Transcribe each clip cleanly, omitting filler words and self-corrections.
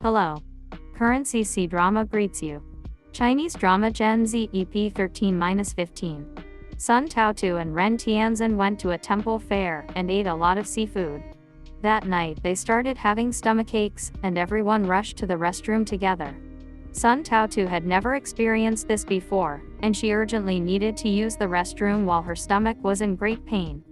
Hello. Currency C-Drama greets you. Chinese drama Gen Z EP 13-15. Sun Taotu and Ren Tianzhen went to a temple fair and ate a lot of seafood. That night they started having stomachaches, and everyone rushed to the restroom together. Sun Taotu had never experienced this before, and she urgently needed to use the restroom while her stomach was in great pain.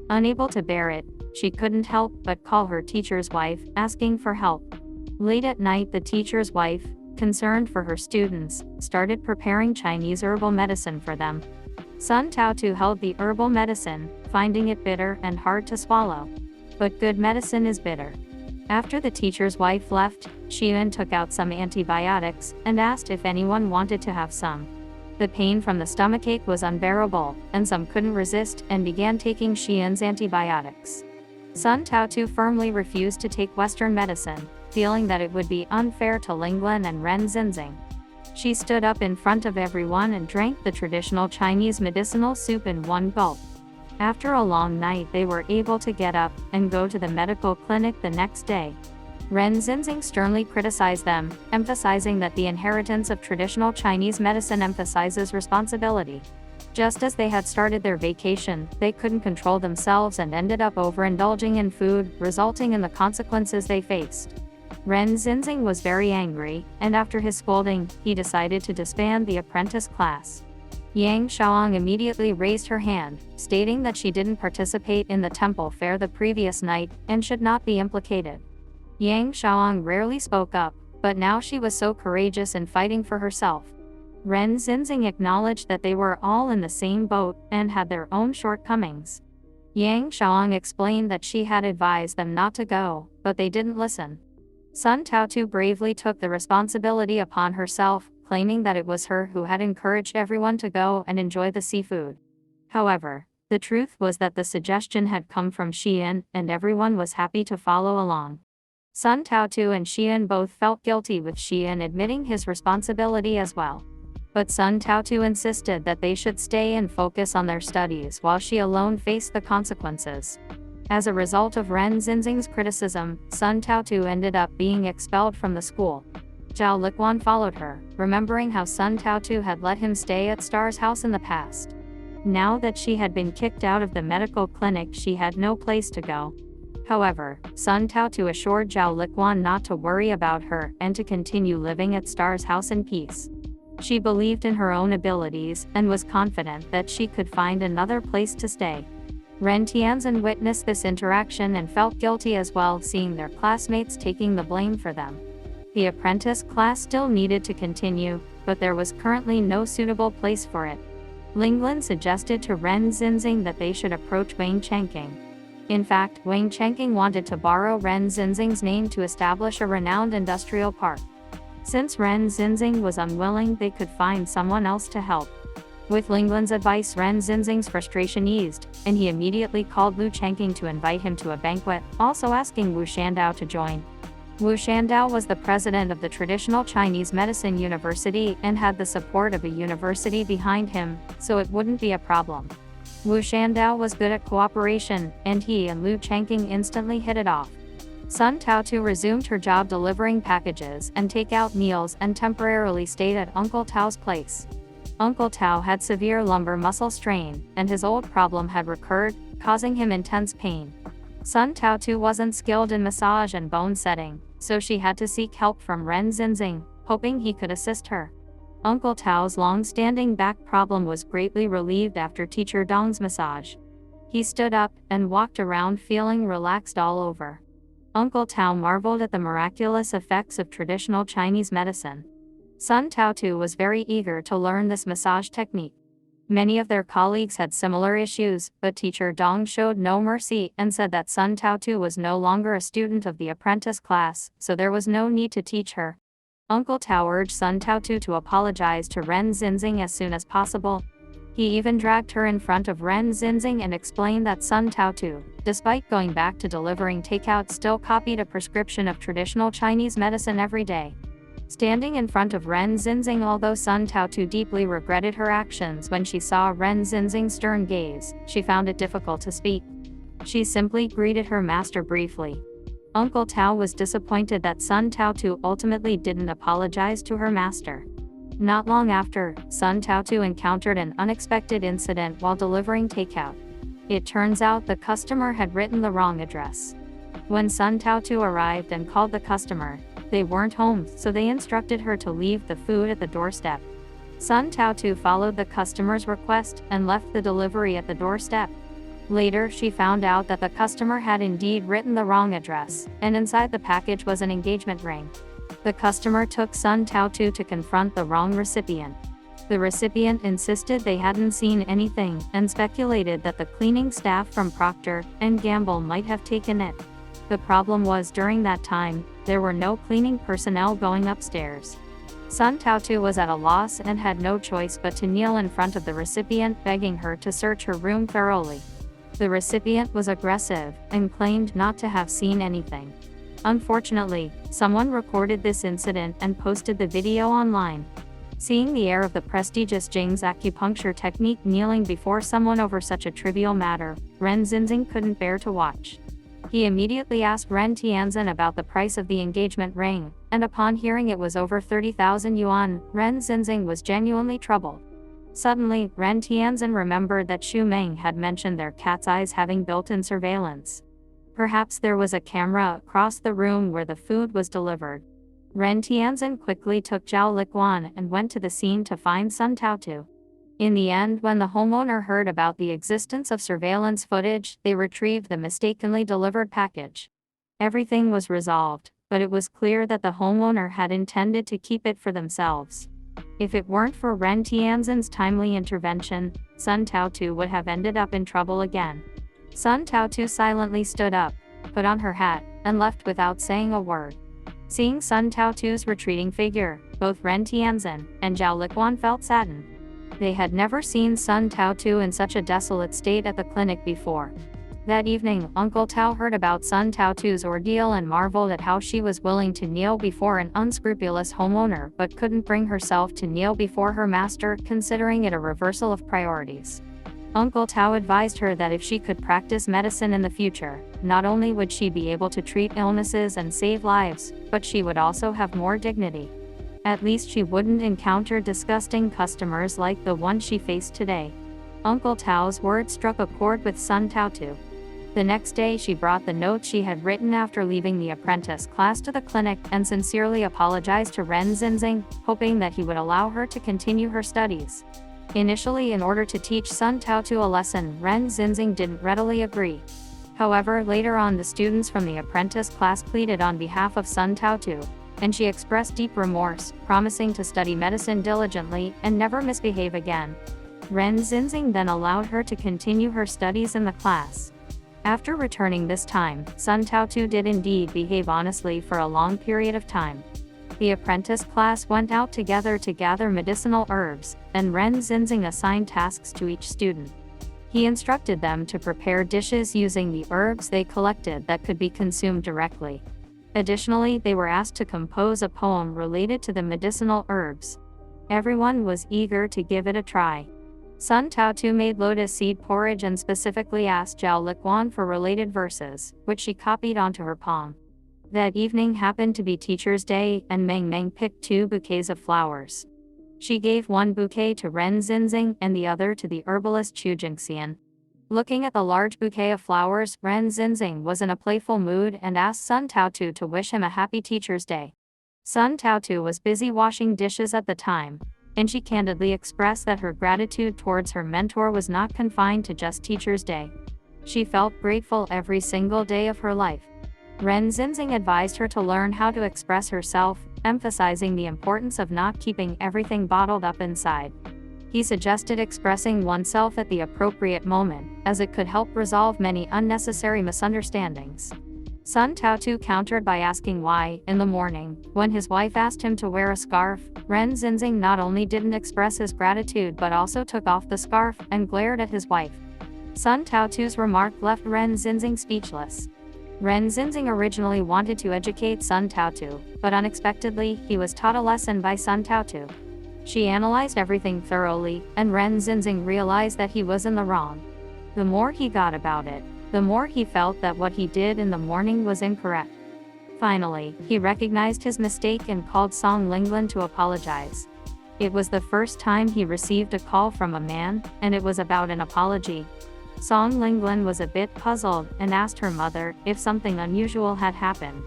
Unable to bear it, she couldn't help but call her teacher's wife, asking for help. Late at night, the teacher's wife, concerned for her students, started preparing Chinese herbal medicine for them. Sun Taotu held the herbal medicine, finding it bitter and hard to swallow. But good medicine is bitter. After the teacher's wife left, Xian took out some antibiotics and asked if anyone wanted to have some. The pain from the stomachache was unbearable, and some couldn't resist and began taking Xian's antibiotics. Sun Taotu firmly refused to take Western medicine, feeling that it would be unfair to Linglan and Ren Xinzheng. She stood up in front of everyone and drank the traditional Chinese medicinal soup in one gulp. After a long night, they were able to get up and go to the medical clinic the next day. Ren Xinzheng sternly criticized them, emphasizing that the inheritance of traditional Chinese medicine emphasizes responsibility. Just as they had started their vacation, they couldn't control themselves and ended up overindulging in food, resulting in the consequences they faced. Ren Xinzheng was very angry, and after his scolding, he decided to disband the apprentice class. Yang Xiaohong immediately raised her hand, stating that she didn't participate in the temple fair the previous night and should not be implicated. Yang Xiaohong rarely spoke up, but now she was so courageous in fighting for herself. Ren Xinzheng acknowledged that they were all in the same boat and had their own shortcomings. Yang Xiaohong explained that she had advised them not to go, but they didn't listen. Sun Taotu bravely took the responsibility upon herself, claiming that it was her who had encouraged everyone to go and enjoy the seafood. However, the truth was that the suggestion had come from Xian, and everyone was happy to follow along. Sun Taotu and Xian both felt guilty, with Xian admitting his responsibility as well. But Sun Taotu insisted that they should stay and focus on their studies while she alone faced the consequences. As a result of Ren Xinzheng's criticism, Sun Taotu ended up being expelled from the school. Zhao Liquan followed her, remembering how Sun Taotu had let him stay at Star's house in the past. Now that she had been kicked out of the medical clinic, she had no place to go. However, Sun Taotu assured Zhao Liquan not to worry about her and to continue living at Star's house in peace. She believed in her own abilities and was confident that she could find another place to stay. Ren Tianzhen witnessed this interaction and felt guilty as well, seeing their classmates taking the blame for them. The apprentice class still needed to continue, but there was currently no suitable place for it. Linglan suggested to Ren Xinzheng that they should approach Wang Chengqing. In fact, Wang Chengqing wanted to borrow Ren Xinzheng's name to establish a renowned industrial park. Since Ren Xinzheng was unwilling, they could find someone else to help. With Linglan's advice, Ren Xinzheng's frustration eased, and he immediately called Lu Chengqing to invite him to a banquet, also asking Wu Shandao to join. Wu Shandao was the president of the traditional Chinese medicine university and had the support of a university behind him, so it wouldn't be a problem. Wu Shandao was good at cooperation, and he and Lu Chengqing instantly hit it off. Sun Taotu resumed her job delivering packages and take-out meals and temporarily stayed at Uncle Tao's place. Uncle Tao had severe lumbar muscle strain, and his old problem had recurred, causing him intense pain. Sun Taotu wasn't skilled in massage and bone setting, so she had to seek help from Ren Xinzheng, hoping he could assist her. Uncle Tao's long-standing back problem was greatly relieved after Teacher Dong's massage. He stood up and walked around feeling relaxed all over. Uncle Tao marveled at the miraculous effects of traditional Chinese medicine. Sun Taotu was very eager to learn this massage technique. Many of their colleagues had similar issues, but Teacher Dong showed no mercy and said that Sun Taotu was no longer a student of the apprentice class, so there was no need to teach her. Uncle Tao urged Sun Taotu to apologize to Ren Xinzheng as soon as possible. He even dragged her in front of Ren Xinzheng and explained that Sun Taotu, despite going back to delivering takeout, still copied a prescription of traditional Chinese medicine every day. Standing in front of Ren Xinzheng, although Sun Taotu deeply regretted her actions when she saw Ren Xinzheng's stern gaze, she found it difficult to speak. She simply greeted her master briefly. Uncle Tao was disappointed that Sun Taotu ultimately didn't apologize to her master. Not long after, Sun Taotu encountered an unexpected incident while delivering takeout. It turns out the customer had written the wrong address. When Sun Taotu arrived and called the customer, they weren't home, so they instructed her to leave the food at the doorstep. Sun Taotu followed the customer's request and left the delivery at the doorstep. Later, she found out that the customer had indeed written the wrong address, and inside the package was an engagement ring. The customer took Sun Taotu to confront the wrong recipient. The recipient insisted they hadn't seen anything and speculated that the cleaning staff from Procter & Gamble might have taken it. The problem was during that time, there were no cleaning personnel going upstairs. Sun Taotu was at a loss and had no choice but to kneel in front of the recipient, begging her to search her room thoroughly. The recipient was aggressive and claimed not to have seen anything. Unfortunately, someone recorded this incident and posted the video online. Seeing the heir of the prestigious Jing's acupuncture technique kneeling before someone over such a trivial matter, Ren Xinzheng couldn't bear to watch. He immediately asked Ren Tianzhen about the price of the engagement ring, and upon hearing it was over 30,000 yuan, Ren Xinzheng was genuinely troubled. Suddenly, Ren Tianzhen remembered that Xu Meng had mentioned their cat's eyes having built-in surveillance. Perhaps there was a camera across the room where the food was delivered. Ren Tianzhen quickly took Zhao Liquan and went to the scene to find Sun Taotu. In the end, when the homeowner heard about the existence of surveillance footage, they retrieved the mistakenly delivered package. Everything was resolved, but it was clear that the homeowner had intended to keep it for themselves. If it weren't for Ren Tianzhen's timely intervention, Sun Taotu would have ended up in trouble again. Sun Taotu silently stood up, put on her hat, and left without saying a word. Seeing Sun Taotu's retreating figure, both Ren Tianzhen and Zhao Liquan felt saddened. They had never seen Sun Taotu in such a desolate state at the clinic before. That evening, Uncle Tao heard about Sun Taotu's ordeal and marveled at how she was willing to kneel before an unscrupulous homeowner but couldn't bring herself to kneel before her master, considering it a reversal of priorities. Uncle Tao advised her that if she could practice medicine in the future, not only would she be able to treat illnesses and save lives, but she would also have more dignity. At least she wouldn't encounter disgusting customers like the one she faced today. Uncle Tao's words struck a chord with Sun Taotu. The next day she brought the note she had written after leaving the apprentice class to the clinic and sincerely apologized to Ren Xinzheng, hoping that he would allow her to continue her studies. Initially, in order to teach Sun Taotu a lesson, Ren Xinzheng didn't readily agree. However, later on the students from the apprentice class pleaded on behalf of Sun Taotu, and she expressed deep remorse, promising to study medicine diligently and never misbehave again. Ren Xinzheng then allowed her to continue her studies in the class. After returning this time, Sun Taotu did indeed behave honestly for a long period of time. The apprentice class went out together to gather medicinal herbs, and Ren Xinzheng assigned tasks to each student. He instructed them to prepare dishes using the herbs they collected that could be consumed directly. Additionally, they were asked to compose a poem related to the medicinal herbs. Everyone was eager to give it a try. Sun Taotu made lotus seed porridge and specifically asked Zhao Liquan for related verses, which she copied onto her palm. That evening happened to be Teacher's Day, and Meng Meng picked 2 bouquets of flowers. She gave one bouquet to Ren Xinzheng and the other to the herbalist Chu Jingxian. Looking at the large bouquet of flowers, Ren Xinzheng was in a playful mood and asked Sun Taotu to wish him a happy Teacher's Day. Sun Taotu was busy washing dishes at the time, and she candidly expressed that her gratitude towards her mentor was not confined to just Teacher's Day. She felt grateful every single day of her life. Ren Xinzheng advised her to learn how to express herself, emphasizing the importance of not keeping everything bottled up inside. He suggested expressing oneself at the appropriate moment, as it could help resolve many unnecessary misunderstandings. Sun Taotu countered by asking why, in the morning, when his wife asked him to wear a scarf, Ren Xinzheng not only didn't express his gratitude but also took off the scarf and glared at his wife. Sun Taotu's remark left Ren Xinzheng speechless. Ren Xinzheng originally wanted to educate Sun Taotu, but unexpectedly, he was taught a lesson by Sun Taotu. She analyzed everything thoroughly, and Ren Xinzheng realized that he was in the wrong. The more he got about it, the more he felt that what he did in the morning was incorrect. Finally, he recognized his mistake and called Song Linglan to apologize. It was the first time he received a call from a man, and it was about an apology. Song Linglan was a bit puzzled and asked her mother if something unusual had happened.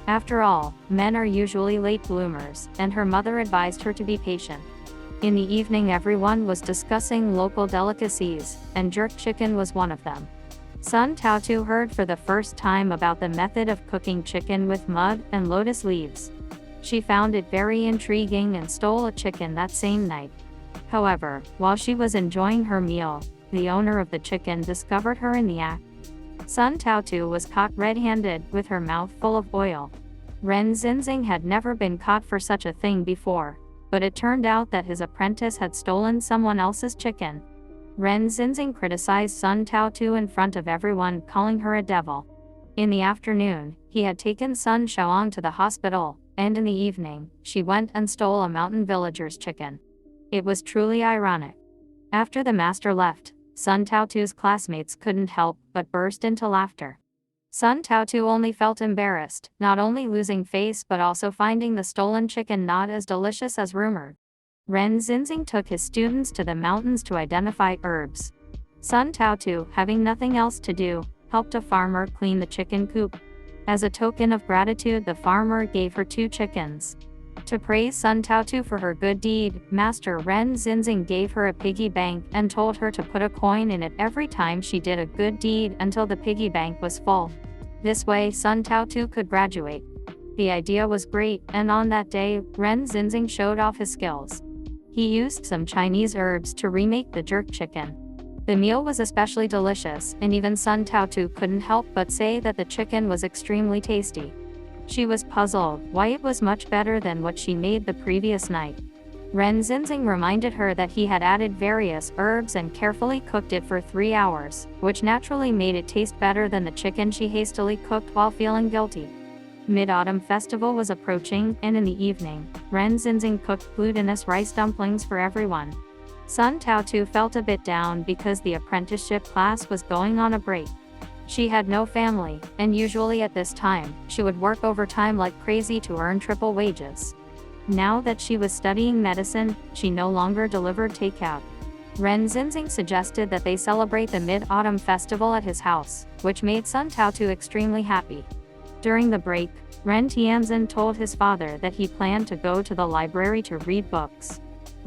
After all, men are usually late bloomers, and her mother advised her to be patient. In the evening, everyone was discussing local delicacies, and jerk chicken was one of them. Sun Taotu heard for the first time about the method of cooking chicken with mud and lotus leaves. She found it very intriguing and stole a chicken that same night. However, while she was enjoying her meal, the owner of the chicken discovered her in the act. Sun Taotu was caught red-handed with her mouth full of oil. Ren Xinzheng had never been caught for such a thing before, but it turned out that his apprentice had stolen someone else's chicken. Ren Xinzheng criticized Sun Taotu in front of everyone, calling her a devil. In the afternoon, he had taken Sun Xiaohong to the hospital, and in the evening, she went and stole a mountain villager's chicken. It was truly ironic. After the master left, Sun Taotu's classmates couldn't help but burst into laughter. Sun Taotu only felt embarrassed, not only losing face but also finding the stolen chicken not as delicious as rumored. Ren Xinzheng took his students to the mountains to identify herbs. Sun Taotu, having nothing else to do, helped a farmer clean the chicken coop. As a token of gratitude, the farmer gave her 2 chickens. To praise Sun Taotu for her good deed, Master Ren Xinzheng gave her a piggy bank and told her to put a coin in it every time she did a good deed until the piggy bank was full. This way Sun Taotu could graduate. The idea was great, and on that day, Ren Xinzheng showed off his skills. He used some Chinese herbs to remake the jerk chicken. The meal was especially delicious, and even Sun Taotu couldn't help but say that the chicken was extremely tasty. She was puzzled why it was much better than what she made the previous night. Ren Xinzheng reminded her that he had added various herbs and carefully cooked it for 3 hours, which naturally made it taste better than the chicken she hastily cooked while feeling guilty. Mid-Autumn Festival was approaching, and in the evening, Ren Xinzheng cooked glutinous rice dumplings for everyone. Sun Taotu felt a bit down because the apprenticeship class was going on a break. She had no family, and usually at this time, she would work overtime like crazy to earn triple wages. Now that she was studying medicine, she no longer delivered takeout. Ren Xinzheng suggested that they celebrate the Mid-Autumn Festival at his house, which made Sun Taotu extremely happy. During the break, Ren Tianzhen told his father that he planned to go to the library to read books.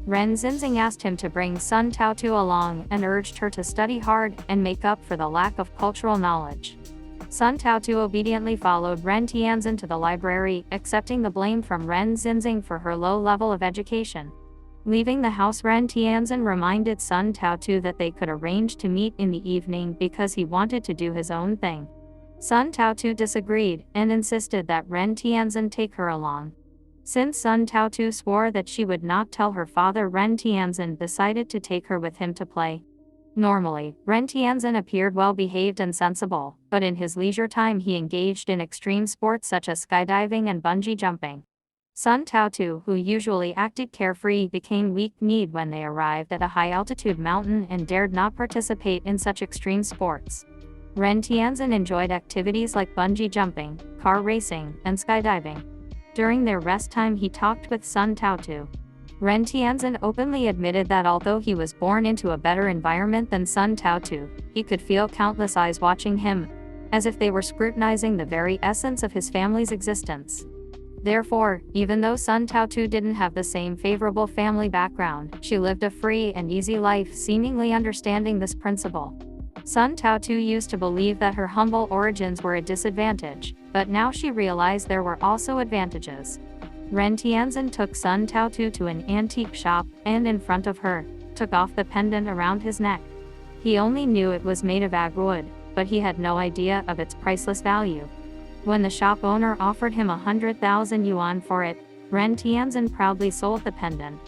Ren Xinzheng asked him to bring Sun Taotu along and urged her to study hard and make up for the lack of cultural knowledge. Sun Taotu obediently followed Ren Tianzhen to the library, accepting the blame from Ren Xinzheng for her low level of education. Leaving the house, Ren Tianzhen reminded Sun Taotu that they could arrange to meet in the evening because he wanted to do his own thing. Sun Taotu disagreed and insisted that Ren Tianzhen take her along. Since Sun Taotu swore that she would not tell her father, Ren Tianzhen decided to take her with him to play. Normally, Ren Tianzhen appeared well-behaved and sensible, but in his leisure time he engaged in extreme sports such as skydiving and bungee jumping. Sun Taotu, who usually acted carefree, became weak-kneed when they arrived at a high-altitude mountain and dared not participate in such extreme sports. Ren Tianzhen enjoyed activities like bungee jumping, car racing, and skydiving. During their rest time he talked with Sun Taotu. Ren Tianzhen openly admitted that although he was born into a better environment than Sun Taotu, he could feel countless eyes watching him, as if they were scrutinizing the very essence of his family's existence. Therefore, even though Sun Taotu didn't have the same favorable family background, she lived a free and easy life, seemingly understanding this principle. Sun Taotu used to believe that her humble origins were a disadvantage, but now she realized there were also advantages. Ren Tianzhen took Sun Taotu to an antique shop, and in front of her, took off the pendant around his neck. He only knew it was made of agwood, but he had no idea of its priceless value. When the shop owner offered him 100,000 yuan for it, Ren Tianzhen proudly sold the pendant.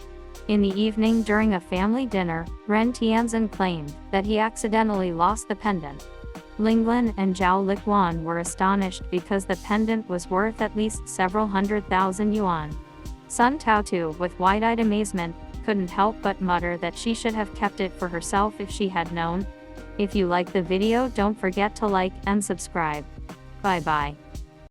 In the evening during a family dinner, Ren Tianzhen claimed that he accidentally lost the pendant. Linglan and Zhao Liquan were astonished because the pendant was worth at least several 100,000 yuan. Sun Taotu, with wide-eyed amazement, couldn't help but mutter that she should have kept it for herself if she had known. If you like the video, don't forget to like and subscribe. Bye bye.